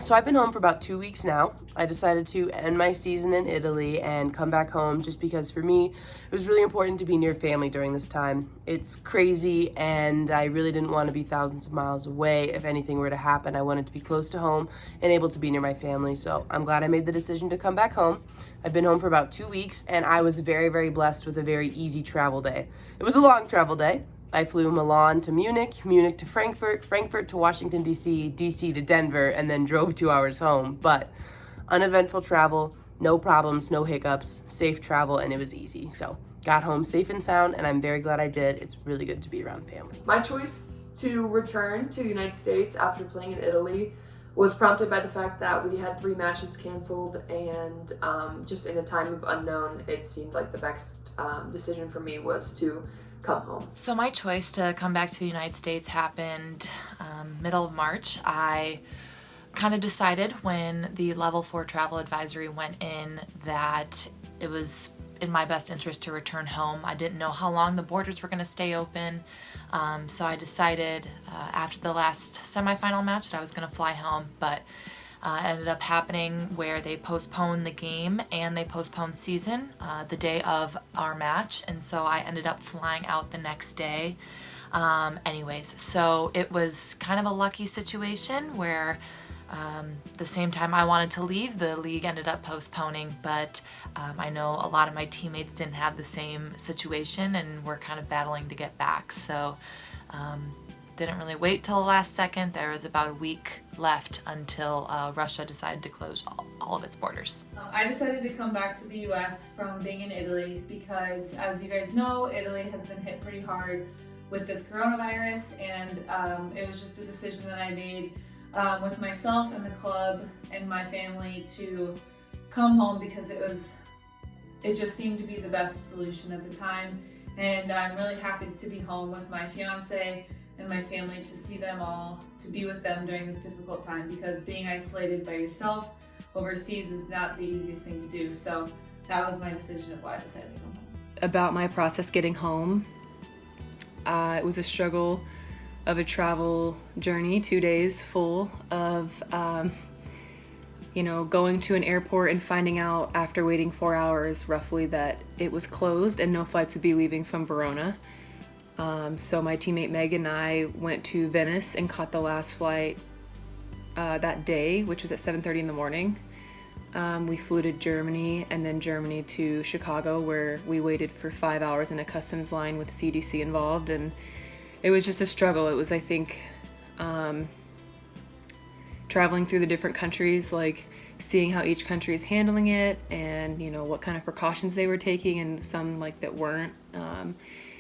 So I've been home for about 2 weeks now. I decided to end my season in Italy and come back home just because for me, it was really important to be near family during this time. It's crazy and I really didn't want to be thousands of miles away. If anything were to happen, I wanted to be close to home and able to be near my family. So I'm glad I made the decision to come back home. I've been home for about 2 weeks and I was very, very blessed with a very easy travel day. It was a long travel day. I flew Milan to Munich, Munich to Frankfurt, Frankfurt to Washington, D.C., D.C. to Denver, and then drove 2 hours home. But uneventful travel, no problems, no hiccups, safe travel, and it was easy. So got home safe and sound, and I'm very glad I did. It's really good to be around family. My choice to return to the United States after playing in Italy was prompted by the fact that we had 3 matches canceled, and just in a time of unknown, it seemed like the best decision for me was to come home. So my choice to come back to the United States happened middle of March. I kind of decided when the level 4 travel advisory went in that it was in my best interest to return home. I didn't know how long the borders were going to stay open, so I decided after the last semifinal match that I was going to fly home, but it ended up happening where they postponed the game and they postponed season the day of our match, and so I ended up flying out the next day. Anyways, so it was kind of a lucky situation where the same time I wanted to leave, the league ended up postponing, but I know a lot of my teammates didn't have the same situation and were kind of battling to get back, so didn't really wait till the last second. There was about a week left until Russia decided to close all of its borders. I decided to come back to the US from being in Italy because, as you guys know, Italy has been hit pretty hard with this coronavirus, and it was just a decision that I made with myself and the club and my family to come home because it just seemed to be the best solution at the time, and I'm really happy to be home with my fiance and my family, to see them all, to be with them during this difficult time, because being isolated by yourself overseas is not the easiest thing to do. So that was my decision of why I decided to come home. About my process getting home, it was a struggle of a travel journey, 2 days full of going to an airport and finding out after waiting 4 hours roughly that it was closed and no flights would be leaving from Verona. So my teammate Megan and I went to Venice and caught the last flight that day, which was at 7:30 in the morning. We flew to Germany and then Germany to Chicago, where we waited for 5 hours in a customs line with CDC involved, and it was just a struggle. It was, I think, traveling through the different countries, like seeing how each country is handling it and, what kind of precautions they were taking, and some like that weren't.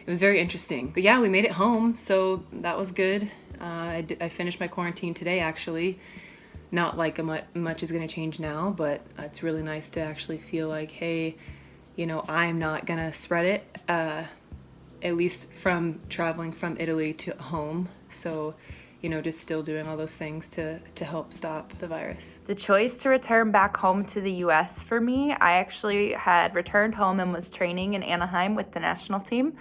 It was very interesting. But yeah, we made it home, so that was good. I finished my quarantine today, actually. Not like much is going to change now, but it's really nice to actually feel like, hey, I'm not going to spread it, at least from traveling from Italy to home. So, just still doing all those things to help stop the virus. The choice to return back home to the U.S. for me, I actually had returned home and was training in Anaheim with the national team.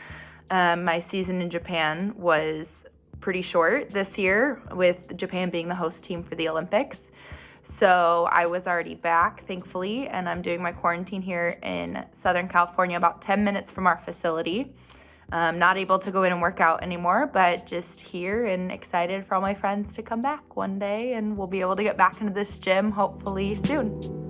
My season in Japan was pretty short this year, with Japan being the host team for the Olympics. So I was already back, thankfully, and I'm doing my quarantine here in Southern California, about 10 minutes from our facility. Not able to go in and work out anymore, but just here and excited for all my friends to come back one day, and we'll be able to get back into this gym hopefully soon.